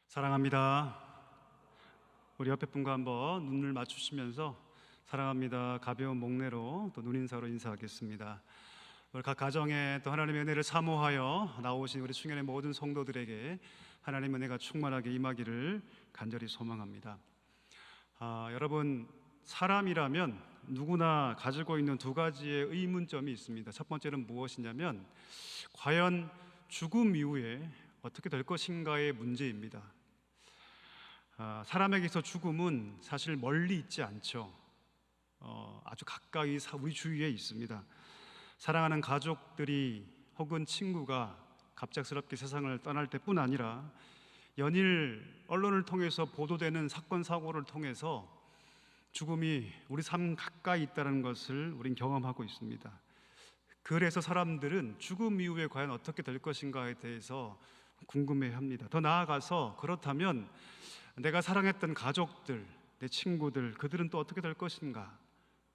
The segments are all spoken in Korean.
사랑합니다. 우리 옆에 분과 한번 눈을 맞추시면서 사랑합니다. 가벼운 목례로 또 눈인사로 인사하겠습니다. 오늘 각 가정에 또 하나님의 은혜를 사모하여 나오신 우리 충현의 모든 성도들에게 하나님의 은혜가 충만하게 임하기를 간절히 소망합니다. 여러분, 사람이라면 누구나 가지고 있는 두 가지의 의문점이 있습니다. 첫 번째는 무엇이냐면 과연 죽음 이후에 어떻게 될 것인가의 문제입니다. 사람에게서 죽음은 사실 멀리 있지 않죠. 아주 가까이 우리 주위에 있습니다. 사랑하는 가족들이 혹은 친구가 갑작스럽게 세상을 떠날 때뿐 아니라 연일 언론을 통해서 보도되는 사건 사고를 통해서 죽음이 우리 삶 가까이 있다는 것을 우린 경험하고 있습니다. 그래서 사람들은 죽음 이후에 과연 어떻게 될 것인가에 대해서 궁금해합니다. 더 나아가서 그렇다면 내가 사랑했던 가족들, 내 친구들, 그들은 또 어떻게 될 것인가?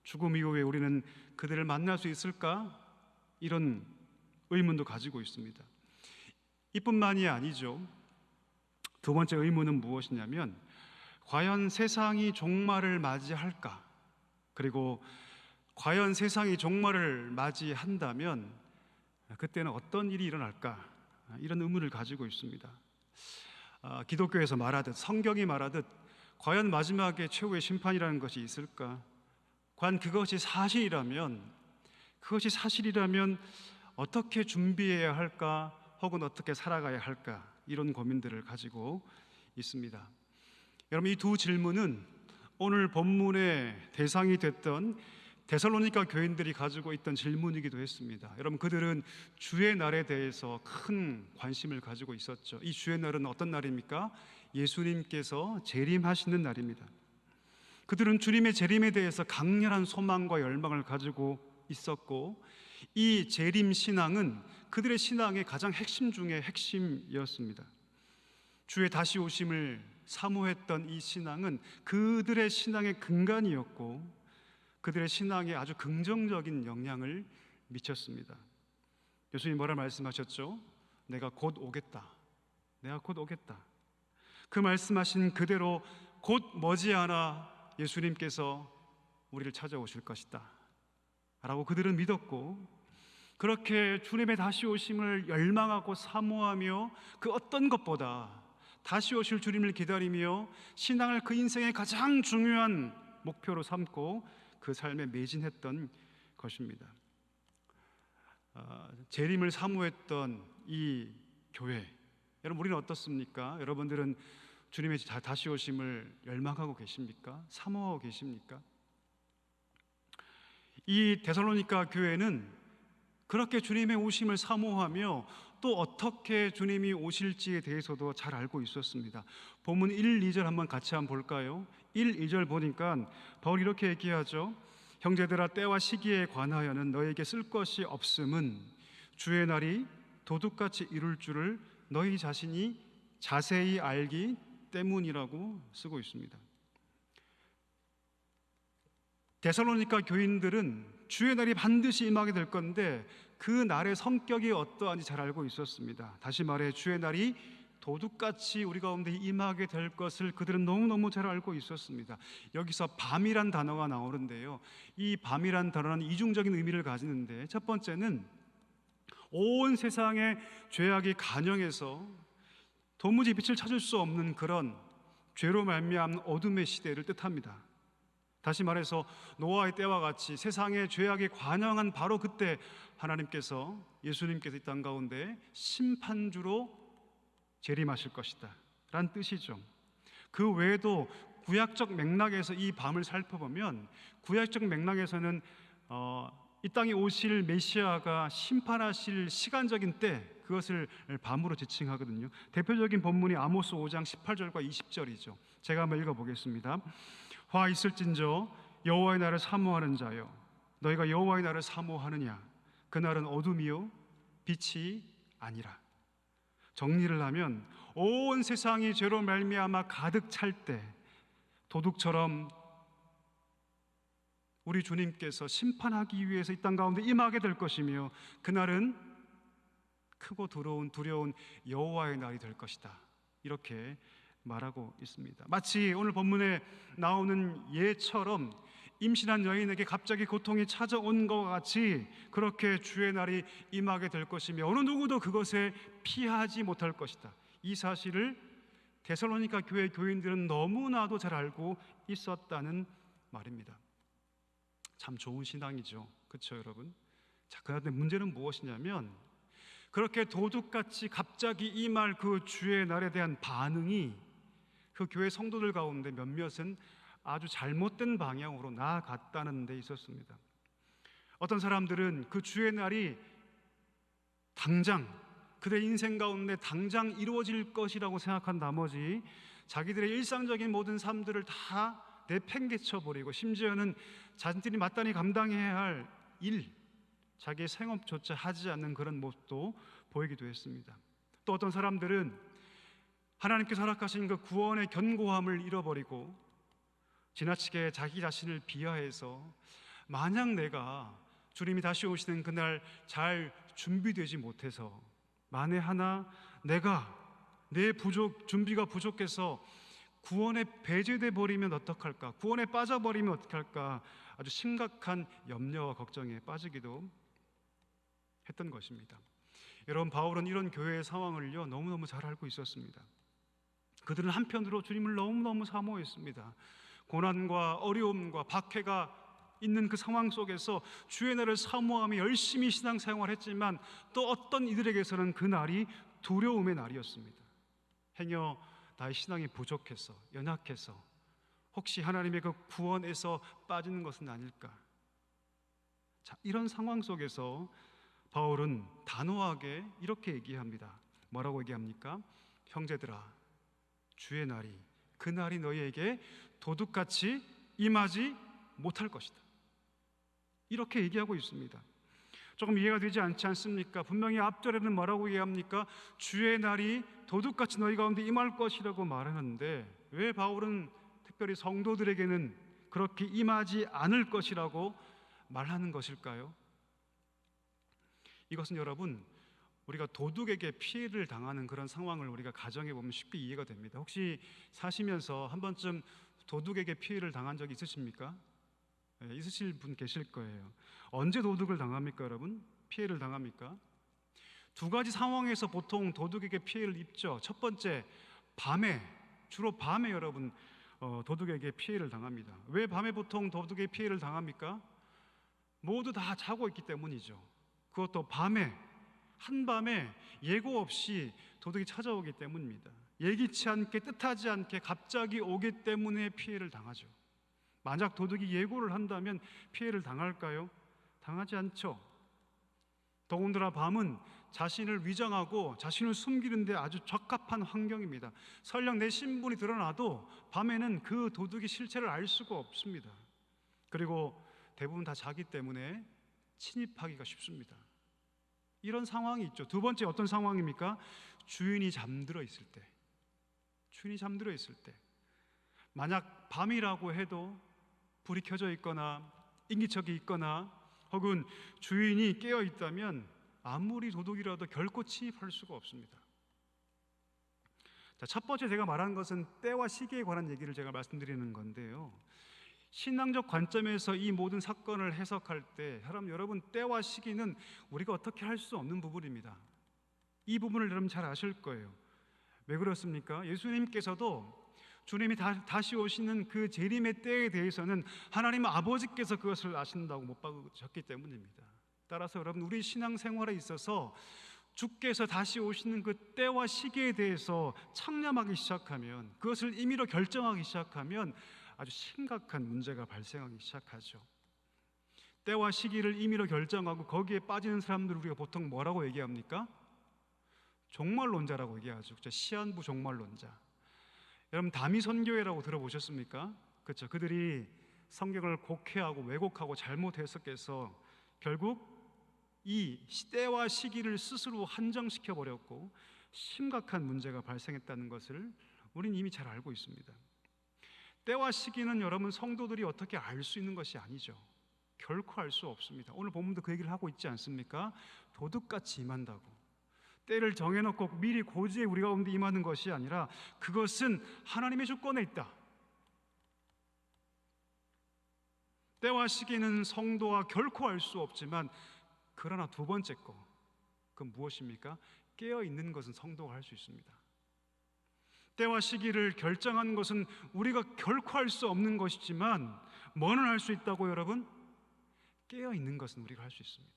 죽음 이후에 우리는 그들을 만날 수 있을까? 이런 의문도 가지고 있습니다. 이뿐만이 아니죠. 두 번째 의문은 무엇이냐면 과연 세상이 종말을 맞이할까? 그리고 과연 세상이 종말을 맞이한다면 그때는 어떤 일이 일어날까? 이런 의문을 가지고 있습니다. 기독교에서 말하듯, 성경이 말하듯 과연 마지막에 최후의 심판이라는 것이 있을까? 과연 그것이 사실이라면 어떻게 준비해야 할까? 혹은 어떻게 살아가야 할까? 이런 고민들을 가지고 있습니다. 여러분, 이 두 질문은 오늘 본문의 대상이 됐던 데살로니가 교인들이 가지고 있던 질문이기도 했습니다. 여러분, 그들은 주의 날에 대해서 큰 관심을 가지고 있었죠. 이 주의 날은 어떤 날입니까? 예수님께서 재림하시는 날입니다. 그들은 주님의 재림에 대해서 강렬한 소망과 열망을 가지고 있었고, 이 재림 신앙은 그들의 신앙의 가장 핵심 중의 핵심이었습니다. 주의 다시 오심을 사모했던 이 신앙은 그들의 신앙의 근간이었고 그들의 신앙에 아주 긍정적인 영향을 미쳤습니다. 예수님이 뭐라 말씀하셨죠? 내가 곧 오겠다. 내가 곧 오겠다. 그 말씀하신 그대로 곧 머지않아 예수님께서 우리를 찾아오실 것이다 라고 그들은 믿었고, 그렇게 주님의 다시 오심을 열망하고 사모하며 그 어떤 것보다 다시 오실 주님을 기다리며 신앙을 그 인생의 가장 중요한 목표로 삼고 그 삶에 매진했던 것입니다. 재림을 사모했던 이 교회, 여러분, 우리는 어떻습니까? 여러분들은 주님의 다시 오심을 열망하고 계십니까? 사모하고 계십니까? 이 데살로니가 교회는 그렇게 주님의 오심을 사모하며 또 어떻게 주님이 오실지에 대해서도 잘 알고 있었습니다. 본문 1, 2절 한번 같이 한번 볼까요? 1, 2절 보니까 바울이 이렇게 얘기하죠. 형제들아, 때와 시기에 관하여는 너에게 쓸 것이 없음은 주의 날이 도둑같이 이룰 줄을 너희 자신이 자세히 알기 때문이라고 쓰고 있습니다. 데살로니가 교인들은 주의 날이 반드시 임하게 될 건데 그 날의 성격이 어떠한지 잘 알고 있었습니다. 다시 말해 주의 날이 도둑같이 우리 가운데 임하게 될 것을 그들은 너무너무 잘 알고 있었습니다. 여기서 밤이란 단어가 나오는데요, 이 밤이란 단어는 이중적인 의미를 가지는데, 첫 번째는 온 세상의 죄악이 간영해서 도무지 빛을 찾을 수 없는 그런 죄로 말미암은 어둠의 시대를 뜻합니다. 다시 말해서 노아의 때와 같이 세상의 죄악이 관영한 바로 그때 하나님께서, 예수님께서 이 땅 가운데 심판주로 재림하실 것이다 라는 뜻이죠. 그 외에도 구약적 맥락에서 이 밤을 살펴보면 구약적 맥락에서는 이 땅에 오실 메시아가 심판하실 시간적인 때, 그것을 밤으로 지칭하거든요. 대표적인 본문이 아모스 5장 18절과 20절이죠. 제가 한번 읽어보겠습니다. 화 있을진저 여호와의 날을 사모하는 자여, 너희가 여호와의 날을 사모하느냐? 그날은 어둠이요 빛이 아니라. 정리를 하면 온 세상이 죄로 말미암아 가득 찰 때 도둑처럼 우리 주님께서 심판하기 위해서 이 땅 가운데 임하게 될 것이며, 그날은 크고 두려운 여호와의 날이 될 것이다, 이렇게 말하고 있습니다. 마치 오늘 본문에 나오는 예처럼 임신한 여인에게 갑자기 고통이 찾아온 것 같이 그렇게 주의 날이 임하게 될 것이며 어느 누구도 그것에 피하지 못할 것이다. 이 사실을 데살로니가 교회 교인들은 너무나도 잘 알고 있었다는 말입니다. 참 좋은 신앙이죠. 그렇죠, 여러분? 자, 그런데 문제는 무엇이냐면 그렇게 도둑같이 갑자기 임할 그 주의 날에 대한 반응이 그 교회 성도들 가운데 몇몇은 아주 잘못된 방향으로 나아갔다는 데 있었습니다. 어떤 사람들은 그 주의 날이 당장 그들의 인생 가운데 당장 이루어질 것이라고 생각한 나머지 자기들의 일상적인 모든 삶들을 다 내팽개쳐 버리고 심지어는 자신들이 마땅히 감당해야 할 일, 자기의 생업조차 하지 않는 그런 모습도 보이기도 했습니다. 또 어떤 사람들은 하나님께서 허락하신 그 구원의 견고함을 잃어버리고 지나치게 자기 자신을 비하해서 만약 내가 주님이 다시 오시는 그날 잘 준비되지 못해서 만에 하나 내가 내 준비가 부족해서 구원에 배제돼 버리면 어떡할까? 구원에 빠져버리면 어떡할까? 아주 심각한 염려와 걱정에 빠지기도 했던 것입니다. 여러분, 바울은 이런 교회의 상황을요 너무너무 잘 알고 있었습니다. 그들은 한편으로 주님을 너무너무 사모했습니다. 고난과 어려움과 박해가 있는 그 상황 속에서 주의 날을 사모하며 열심히 신앙생활했지만 또 어떤 이들에게서는 그 날이 두려움의 날이었습니다. 행여 나의 신앙이 부족해서 연약해서 혹시 하나님의 그 구원에서 빠지는 것은 아닐까? 자, 이런 상황 속에서 바울은 단호하게 이렇게 얘기합니다. 뭐라고 얘기합니까? 형제들아, 주의 날이 그 날이 너희에게 도둑같이 임하지 못할 것이다. 이렇게 얘기하고 있습니다. 조금 이해가 되지 않지 않습니까? 분명히 앞절에는 뭐라고 얘기합니까? 주의 날이 도둑같이 너희 가운데 임할 것이라고 말하는데 왜 바울은 특별히 성도들에게는 그렇게 임하지 않을 것이라고 말하는 것일까요? 이것은 여러분, 우리가 도둑에게 피해를 당하는 그런 상황을 우리가 가정해 보면 쉽게 이해가 됩니다. 혹시 사시면서 한 번쯤 도둑에게 피해를 당한 적이 있으십니까? 네, 있으실 분 계실 거예요. 언제 도둑을 당합니까, 여러분? 피해를 당합니까? 두 가지 상황에서 보통 도둑에게 피해를 입죠. 첫 번째, 밤에, 주로 밤에 여러분 도둑에게 피해를 당합니다. 왜 밤에 보통 도둑에게 피해를 당합니까? 모두 다 자고 있기 때문이죠. 그것도 밤에, 한밤에 예고 없이 도둑이 찾아오기 때문입니다. 예기치 않게 뜻하지 않게 갑자기 오기 때문에 피해를 당하죠. 만약 도둑이 예고를 한다면 피해를 당할까요? 당하지 않죠. 더군다나 밤은 자신을 위장하고 자신을 숨기는 데 아주 적합한 환경입니다. 설령 내 신분이 드러나도 밤에는 그 도둑의 실체를 알 수가 없습니다. 그리고 대부분 다 자기 때문에 침입하기가 쉽습니다. 이런 상황이 있죠. 두 번째 어떤 상황입니까? 주인이 잠들어 있을 때. 주인이 잠들어 있을 때. 만약 밤이라고 해도 불이 켜져 있거나 인기척이 있거나 혹은 주인이 깨어 있다면 아무리 도둑이라도 결코 침입할 수가 없습니다. 자, 첫 번째 제가 말한 것은 때와 시기에 관한 얘기를 제가 말씀드리는 건데요. 신앙적 관점에서 이 모든 사건을 해석할 때 여러분 때와 시기는 우리가 어떻게 할 수 없는 부분입니다. 이 부분을 여러분 잘 아실 거예요. 왜 그렇습니까? 예수님께서도 주님이 다시 오시는 그 재림의 때에 대해서는 하나님 아버지께서 그것을 아신다고 못 박으셨기 때문입니다. 따라서 여러분 우리 신앙생활에 있어서 주께서 다시 오시는 그 때와 시기에 대해서 창념하기 시작하면, 그것을 임의로 결정하기 시작하면 아주 심각한 문제가 발생하기 시작하죠. 때와 시기를 임의로 결정하고 거기에 빠지는 사람들 우리가 보통 뭐라고 얘기합니까? 종말론자라고 얘기하죠. 그렇죠? 시한부 종말론자. 여러분 다미선교회라고 들어보셨습니까? 그렇죠. 그들이 성경을 곡해하고 왜곡하고 잘못 해석해서 결국 이 때와 시기를 스스로 한정시켜 버렸고 심각한 문제가 발생했다는 것을 우리는 이미 잘 알고 있습니다. 때와 시기는 여러분 성도들이 어떻게 알 수 있는 것이 아니죠. 결코 알 수 없습니다. 오늘 본문도 그 얘기를 하고 있지 않습니까? 도둑같이 임한다고. 때를 정해놓고 미리 고지에 우리 가운데 임하는 것이 아니라 그것은 하나님의 주권에 있다. 때와 시기는 성도가 결코 알 수 없지만, 그러나 두 번째 거, 그건 무엇입니까? 깨어있는 것은 성도가 할 수 있습니다. 때와 시기를 결정하는 것은 우리가 결코 할 수 없는 것이지만, 뭐는 할 수 있다고 여러분? 깨어있는 것은 우리가 할 수 있습니다.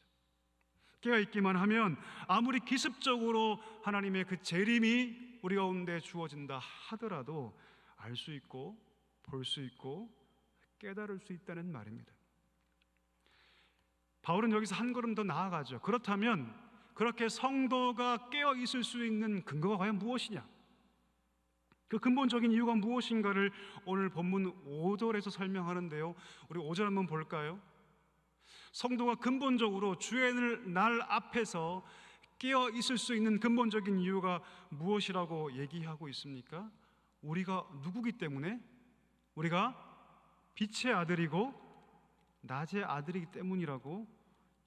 깨어있기만 하면 아무리 기습적으로 하나님의 그 재림이 우리 가운데 주어진다 하더라도 알 수 있고 볼 수 있고 깨달을 수 있다는 말입니다. 바울은 여기서 한 걸음 더 나아가죠. 그렇다면 그렇게 성도가 깨어있을 수 있는 근거가 과연 무엇이냐? 그 근본적인 이유가 무엇인가를 오늘 본문 5절에서 설명하는데요, 우리 5절 한번 볼까요? 성도가 근본적으로 주의 날 앞에서 깨어 있을 수 있는 근본적인 이유가 무엇이라고 얘기하고 있습니까? 우리가 누구기 때문에? 우리가 빛의 아들이고 낮의 아들이기 때문이라고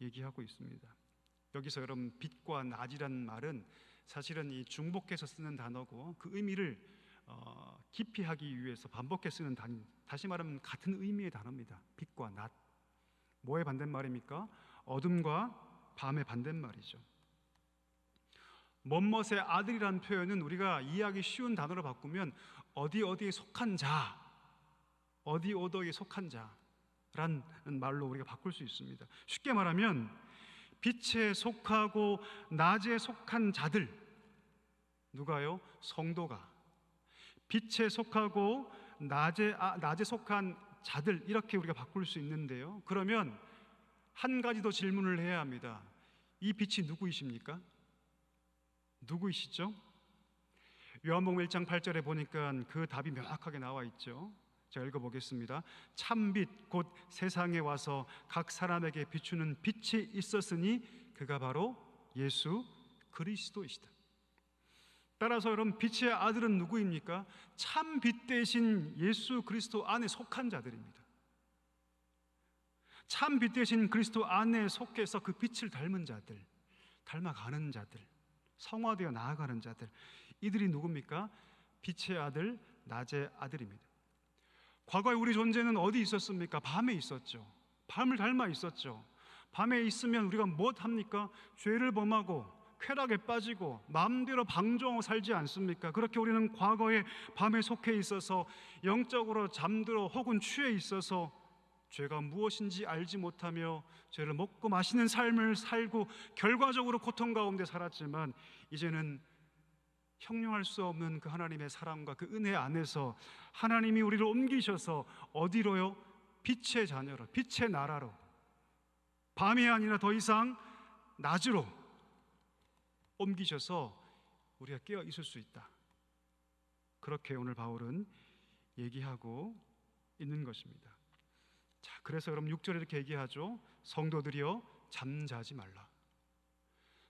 얘기하고 있습니다. 여기서 여러분, 빛과 낮이라는 말은 사실은 이 중복해서 쓰는 단어고, 그 의미를 깊이 하기 위해서 반복해 쓰는 단어, 다시 말하면 같은 의미의 단어입니다. 빛과 낮. 뭐의 반대말입니까? 어둠과 밤의 반대말이죠. 멋멋의 아들이라는 표현은 우리가 이해하기 쉬운 단어로 바꾸면 어디에 속한 자, 어디에 속한 자라는 말로 우리가 바꿀 수 있습니다. 쉽게 말하면 빛에 속하고 낮에 속한 자들, 누가요? 성도가. 빛에 속하고 낮에 속한 자들, 이렇게 우리가 바꿀 수 있는데요, 그러면 한 가지 더 질문을 해야 합니다. 이 빛이 누구이십니까? 누구이시죠? 요한복음 1장 8절에 보니까 그 답이 명확하게 나와 있죠. 제가 읽어보겠습니다. 참빛 곧 세상에 와서 각 사람에게 비추는 빛이 있었으니 그가 바로 예수 그리스도이시다. 따라서 여러분, 빛의 아들은 누구입니까? 참 빛 대신 예수 그리스도 안에 속한 자들입니다. 참 빛 대신 그리스도 안에 속해서 그 빛을 닮은 자들, 닮아가는 자들, 성화되어 나아가는 자들, 이들이 누굽니까? 빛의 아들, 낮의 아들입니다. 과거에 우리 존재는 어디 있었습니까? 밤에 있었죠. 밤을 닮아 있었죠. 밤에 있으면 우리가 무엇합니까? 죄를 범하고 쾌락에 빠지고 마음대로 방종하고 살지 않습니까? 그렇게 우리는 과거에 밤에 속해 있어서 영적으로 잠들어 혹은 취해 있어서 죄가 무엇인지 알지 못하며 죄를 먹고 마시는 삶을 살고 결과적으로 고통 가운데 살았지만, 이제는 형용할 수 없는 그 하나님의 사랑과 그 은혜 안에서 하나님이 우리를 옮기셔서 어디로요? 빛의 자녀로, 빛의 나라로, 밤이 아니라 더 이상 낮으로 옮기셔서 우리가 깨어 있을 수 있다. 그렇게 오늘 바울은 얘기하고 있는 것입니다. 자, 그래서 여러분 6절에 이렇게 얘기하죠. 성도들이여 잠자지 말라.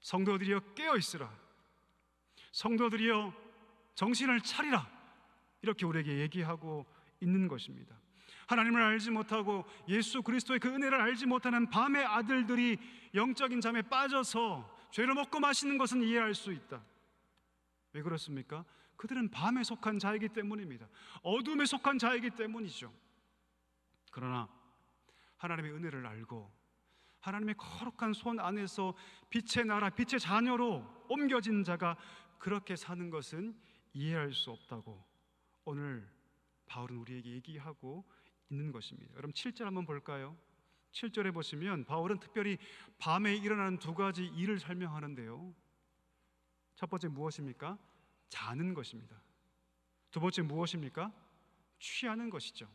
성도들이여 깨어 있으라. 성도들이여 정신을 차리라. 이렇게 우리에게 얘기하고 있는 것입니다. 하나님을 알지 못하고 예수 그리스도의 그 은혜를 알지 못하는 밤의 아들들이 영적인 잠에 빠져서 죄를 먹고 마시는 것은 이해할 수 있다. 왜 그렇습니까? 그들은 밤에 속한 자이기 때문입니다. 어둠에 속한 자이기 때문이죠. 그러나 하나님의 은혜를 알고 하나님의 거룩한 손 안에서 빛의 나라, 빛의 자녀로 옮겨진 자가 그렇게 사는 것은 이해할 수 없다고 오늘 바울은 우리에게 얘기하고 있는 것입니다. 여러분 7절 한번 볼까요? 7절에 보시면 바울은 특별히 밤에 일어나는 두 가지 일을 설명하는데요, 첫 번째 무엇입니까? 자는 것입니다. 두 번째 무엇입니까? 취하는 것이죠.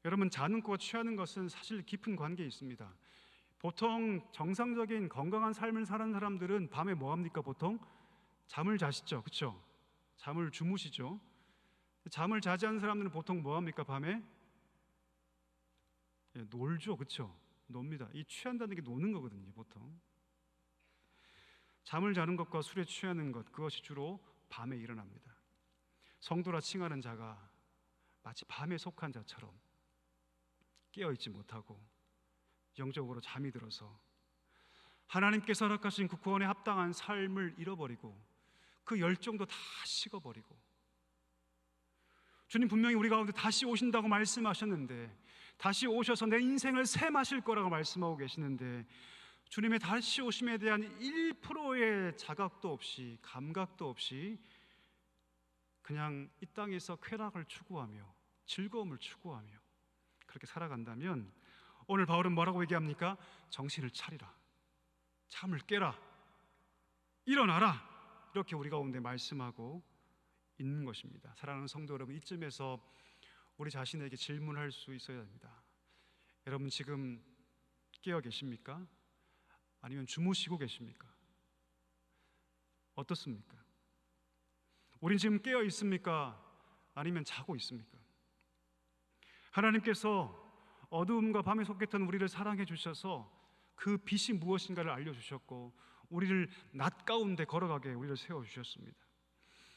여러분, 자는 것과 취하는 것은 사실 깊은 관계에 있습니다. 보통 정상적인 건강한 삶을 사는 사람들은 밤에 뭐 합니까? 보통 잠을 자시죠. 그렇죠? 잠을 주무시죠. 잠을 자지 않는 사람들은 보통 뭐 합니까? 밤에 놀죠. 그렇죠? 놉니다. 이 취한다는 게 노는 거거든요. 보통 잠을 자는 것과 술에 취하는 것, 그것이 주로 밤에 일어납니다. 성도라 칭하는 자가 마치 밤에 속한 자처럼 깨어있지 못하고 영적으로 잠이 들어서 하나님께서 허락하신 그 구원에 합당한 삶을 잃어버리고 그 열정도 다 식어버리고, 주님 분명히 우리 가운데 다시 오신다고 말씀하셨는데, 다시 오셔서 내 인생을 샘하실 거라고 말씀하고 계시는데, 주님의 다시 오심에 대한 1%의 자각도 없이, 감각도 없이 그냥 이 땅에서 쾌락을 추구하며 즐거움을 추구하며 그렇게 살아간다면, 오늘 바울은 뭐라고 얘기합니까? 정신을 차리라, 잠을 깨라, 일어나라, 이렇게 우리 가운데 말씀하고 있는 것입니다. 사랑하는 성도 여러분, 이쯤에서 우리 자신에게 질문할 수 있어야 합니다. 여러분 지금 깨어 계십니까? 아니면 주무시고 계십니까? 어떻습니까? 우린 지금 깨어 있습니까? 아니면 자고 있습니까? 하나님께서 어두움과 밤에 속했던 우리를 사랑해 주셔서 그 빛이 무엇인가를 알려주셨고, 우리를 낮 가운데 걸어가게 우리를 세워주셨습니다.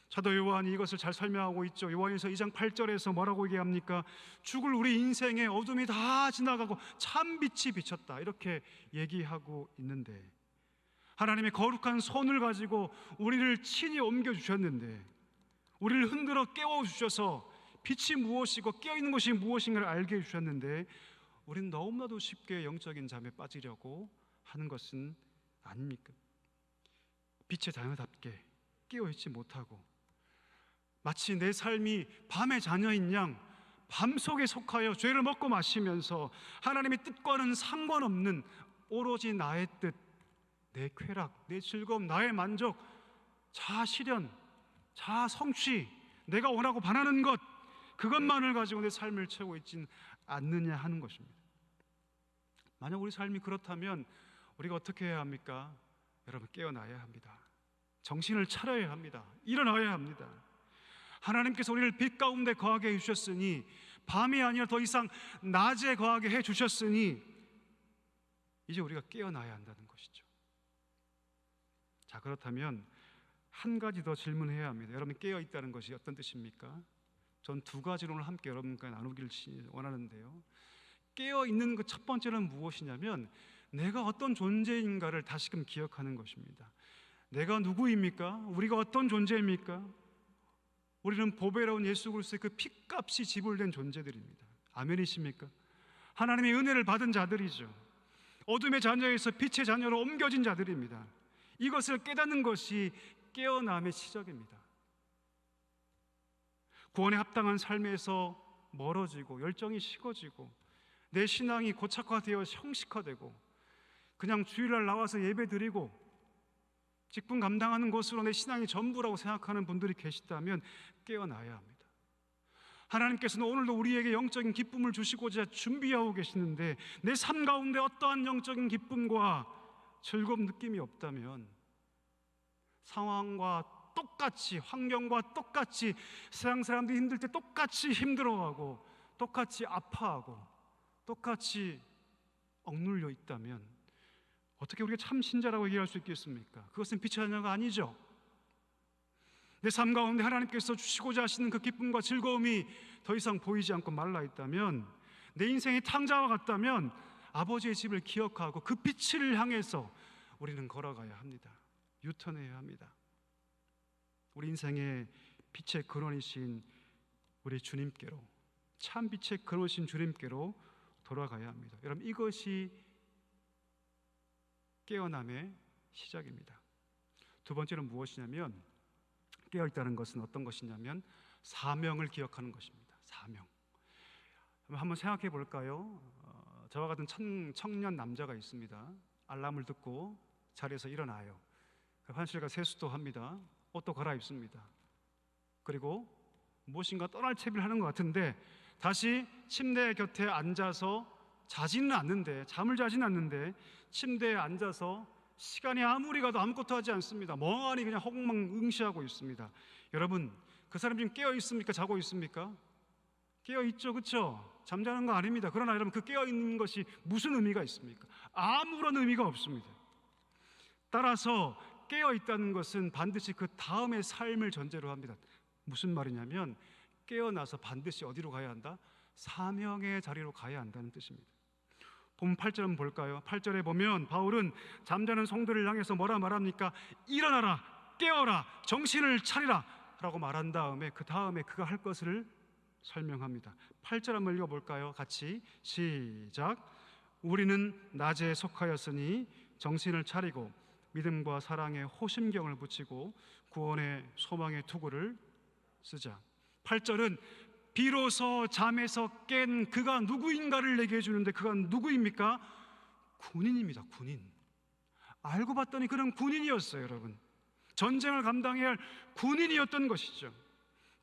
사도 요한이 이것을 잘 설명하고 있죠. 요한일서 2장 8절에서 뭐라고 얘기합니까? 죽을 우리 인생의 어둠이 다 지나가고 참 빛이 비쳤다, 이렇게 얘기하고 있는데, 하나님의 거룩한 손을 가지고 우리를 친히 옮겨주셨는데, 우리를 흔들어 깨워주셔서 빛이 무엇이고 깨어있는 것이 무엇인가를 알게 해주셨는데, 우리는 너무나도 쉽게 영적인 잠에 빠지려고 하는 것은 아닙니까? 빛의 자녀답게 깨어있지 못하고, 마치 내 삶이 밤의 자녀인 양 밤속에 속하여 죄를 먹고 마시면서 하나님의 뜻과는 상관없는 오로지 나의 뜻, 내 쾌락, 내 즐거움, 나의 만족, 자아 실현, 자아 성취, 내가 원하고 바라는 것, 그것만을 가지고 내 삶을 채우고 있지는 않느냐 하는 것입니다. 만약 우리 삶이 그렇다면 우리가 어떻게 해야 합니까? 여러분, 깨어나야 합니다. 정신을 차려야 합니다. 일어나야 합니다. 하나님께서 우리를 빛 가운데 거하게 해주셨으니, 밤이 아니라 더 이상 낮에 거하게 해주셨으니, 이제 우리가 깨어나야 한다는 것이죠. 자, 그렇다면 한 가지 더 질문해야 합니다. 여러분, 깨어있다는 것이 어떤 뜻입니까? 전 두 가지로 오늘 함께 여러분과 나누기를 원하는데요, 깨어있는 그 첫 번째는 무엇이냐면, 내가 어떤 존재인가를 다시금 기억하는 것입니다. 내가 누구입니까? 우리가 어떤 존재입니까? 우리는 보배로운 예수 그리스도의 그 핏값이 지불된 존재들입니다. 아멘이십니까? 하나님의 은혜를 받은 자들이죠. 어둠의 자녀에서 빛의 자녀로 옮겨진 자들입니다. 이것을 깨닫는 것이 깨어남의 시작입니다. 구원에 합당한 삶에서 멀어지고 열정이 식어지고 내 신앙이 고착화되어 형식화되고 그냥 주일날 나와서 예배드리고 직분 감당하는 것으로 내 신앙이 전부라고 생각하는 분들이 계시다면 깨어나야 합니다. 하나님께서는 오늘도 우리에게 영적인 기쁨을 주시고자 준비하고 계시는데, 내 삶 가운데 어떠한 영적인 기쁨과 즐거운 느낌이 없다면, 상황과 똑같이, 환경과 똑같이, 세상 사람들이 힘들 때 똑같이 힘들어하고 똑같이 아파하고 똑같이 억눌려 있다면 어떻게 우리가 참 신자라고 얘기할 수 있겠습니까? 그것은 빛의 자녀가 아니죠. 내 삶 가운데 하나님께서 주시고자 하시는 그 기쁨과 즐거움이 더 이상 보이지 않고 말라 있다면, 내 인생이 탕자와 같다면 아버지의 집을 기억하고 그 빛을 향해서 우리는 걸어가야 합니다. 유턴해야 합니다. 우리 인생의 빛의 근원이신 우리 주님께로, 참 빛의 근원이신 주님께로 돌아가야 합니다. 여러분, 이것이 깨어남의 시작입니다. 두 번째는 무엇이냐면, 깨어있다는 것은 어떤 것이냐면 사명을 기억하는 것입니다. 사명. 한번 생각해 볼까요? 저와 같은 청년 남자가 있습니다. 알람을 듣고 자리에서 일어나요. 화장실과 세수도 합니다. 옷도 갈아입습니다. 그리고 무엇인가 떠날 채비를 하는 것 같은데 다시 침대 곁에 앉아서 자지는 않는데, 잠을 자지는 않는데 침대에 앉아서 시간이 아무리 가도 아무것도 하지 않습니다. 멍하니 그냥 허공망응시하고 있습니다. 여러분, 그 사람 지금 깨어 있습니까? 자고 있습니까? 깨어 있죠, 그렇죠? 잠자는 거 아닙니다. 그러나 여러분, 그 깨어 있는 것이 무슨 의미가 있습니까? 아무런 의미가 없습니다. 따라서 깨어 있다는 것은 반드시 그 다음의 삶을 전제로 합니다. 무슨 말이냐면, 깨어나서 반드시 어디로 가야 한다? 사명의 자리로 가야 한다는 뜻입니다. 보면 8절 한번 볼까요? 8절에 보면 바울은 잠자는 성도를 향해서 뭐라 말합니까? 일어나라, 깨어라, 정신을 차리라 라고 말한 다음에 그 다음에 그가 할 것을 설명합니다. 8절 한번 읽어볼까요? 같이 시작. 우리는 낮에 속하였으니 정신을 차리고 믿음과 사랑에 호심경을 붙이고 구원의 소망의 투구를 쓰자. 8절은 비로소 잠에서 깬 그가 누구인가를 얘기해 주는데 그가 누구입니까? 군인입니다. 군인. 알고 봤더니 그는 군인이었어요, 여러분. 전쟁을 감당해야 할 군인이었던 것이죠.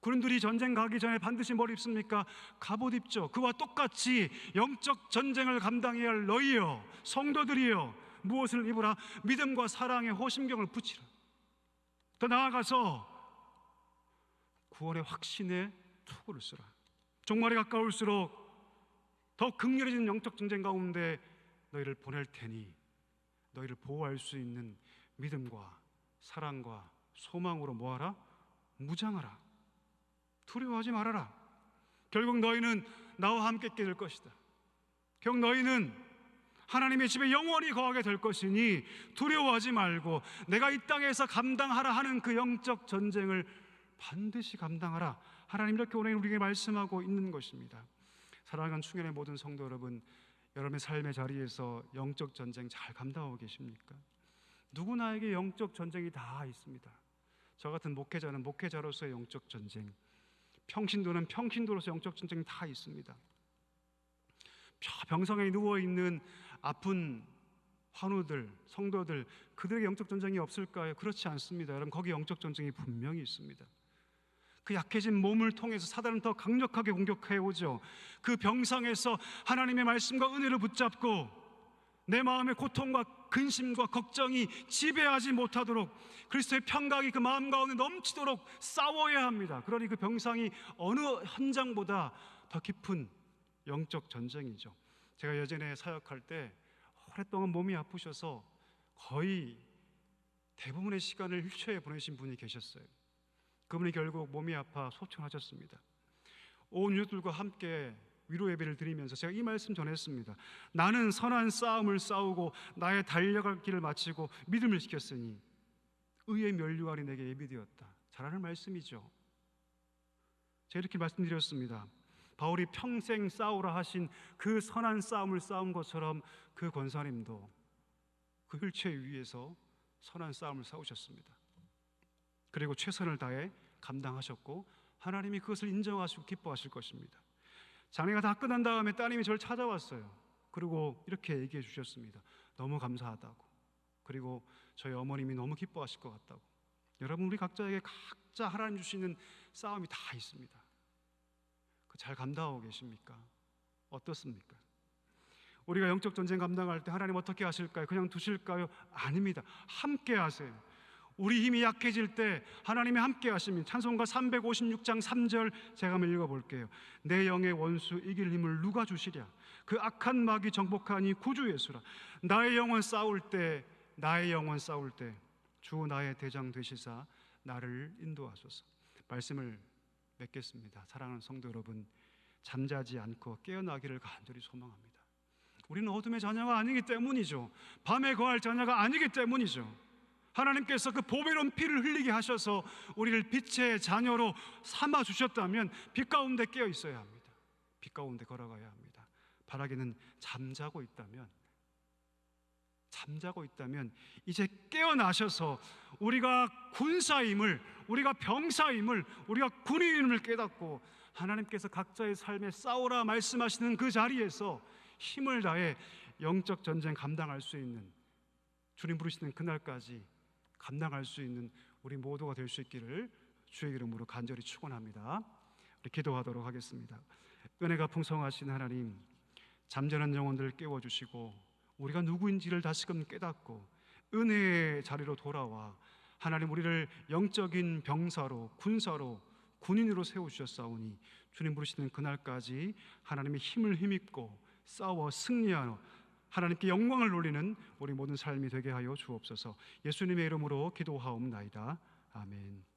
군인들이 전쟁 가기 전에 반드시 뭘 입습니까? 갑옷 입죠. 그와 똑같이 영적 전쟁을 감당해야 할 너희여, 성도들이여, 무엇을 입으라? 믿음과 사랑의 호심경을 붙이라. 더 나아가서 구원의 확신의 투구를 쓰라. 종말에 가까울수록 더 극렬해지는 영적 전쟁 가운데 너희를 보낼 테니 너희를 보호할 수 있는 믿음과 사랑과 소망으로 뭐하라? 무장하라. 두려워하지 말아라. 결국 너희는 나와 함께 있게 될 것이다. 결국 너희는 하나님의 집에 영원히 거하게 될 것이니 두려워하지 말고 내가 이 땅에서 감당하라 하는 그 영적 전쟁을 반드시 감당하라. 하나님 이렇게 오늘 우리에게 말씀하고 있는 것입니다. 사랑하는 충현의 모든 성도 여러분, 여러분의 삶의 자리에서 영적 전쟁 잘 감당하고 계십니까? 누구나에게 영적 전쟁이 다 있습니다. 저 같은 목회자는 목회자로서의 영적 전쟁, 평신도는 평신도로서 영적 전쟁이 다 있습니다. 병상에 누워있는 아픈 환우들, 성도들, 그들에게 영적 전쟁이 없을까요? 그렇지 않습니다. 여러분, 거기 영적 전쟁이 분명히 있습니다. 그 약해진 몸을 통해서 사단은 더 강력하게 공격해 오죠. 그 병상에서 하나님의 말씀과 은혜를 붙잡고 내 마음의 고통과 근심과 걱정이 지배하지 못하도록 그리스도의 평강이 그 마음 가운데 넘치도록 싸워야 합니다. 그러니 그 병상이 어느 현장보다 더 깊은 영적 전쟁이죠. 제가 예전에 사역할 때 오랫동안 몸이 아프셔서 거의 대부분의 시간을 휠체어에 보내신 분이 계셨어요. 그분이 결국 몸이 아파 소천하셨습니다. 온 유족들과 함께 위로 예배를 드리면서 제가 이 말씀 전했습니다. 나는 선한 싸움을 싸우고 나의 달려갈 길을 마치고 믿음을 지켰으니 의의 면류관이 내게 예비되었다. 잘하는 말씀이죠. 제가 이렇게 말씀드렸습니다. 바울이 평생 싸우라 하신 그 선한 싸움을 싸운 것처럼 그 권사님도 그 휠체어 위에서 선한 싸움을 싸우셨습니다. 그리고 최선을 다해 감당하셨고 하나님이 그것을 인정하시고 기뻐하실 것입니다. 장례가 다 끝난 다음에 따님이 저를 찾아왔어요. 그리고 이렇게 얘기해 주셨습니다. 너무 감사하다고. 그리고 저희 어머님이 너무 기뻐하실 것 같다고. 여러분, 우리 각자에게 각자 하나님 주시는 싸움이 다 있습니다. 잘 감당하고 계십니까? 어떻습니까? 우리가 영적 전쟁 감당할 때 하나님 어떻게 하실까요? 그냥 두실까요? 아닙니다. 함께 하세요. 우리 힘이 약해질 때 하나님이 함께 하십니다. 찬송가 356장 3절 제가 한번 읽어볼게요. 내 영의 원수 이길 힘을 누가 주시랴? 그 악한 마귀 정복하니 구주 예수라. 나의 영혼 싸울 때 주 나의 대장 되시사 나를 인도하소서. 말씀을 맺겠습니다. 사랑하는 성도 여러분, 잠자지 않고 깨어나기를 간절히 소망합니다. 우리는 어둠의 자녀가 아니기 때문이죠. 밤에 거할 자녀가 아니기 때문이죠. 하나님께서 그 보배로운 피를 흘리게 하셔서 우리를 빛의 자녀로 삼아 주셨다면 빛 가운데 깨어 있어야 합니다. 빛 가운데 걸어가야 합니다. 바라기는 잠자고 있다면 이제 깨어나셔서 우리가 군사임을, 우리가 병사임을, 우리가 군인임을 깨닫고 하나님께서 각자의 삶에 싸우라 말씀하시는 그 자리에서 힘을 다해 영적 전쟁 감당할 수 있는, 주님 부르시는 그날까지 감당할 수 있는 우리 모두가 될 수 있기를 주의 이름으로 간절히 축원합니다. 우리 기도하도록 하겠습니다. 은혜가 풍성하신 하나님, 잠자는 영혼들을 깨워주시고 우리가 누구인지를 다시금 깨닫고 은혜의 자리로 돌아와 하나님 우리를 영적인 병사로, 군사로, 군인으로 세우셨사오니 주님 부르시는 그날까지 하나님의 힘을 힘입고 싸워 승리하여 하나님께 영광을 돌리는 우리 모든 삶이 되게 하여 주옵소서. 예수님의 이름으로 기도하옵나이다. 아멘.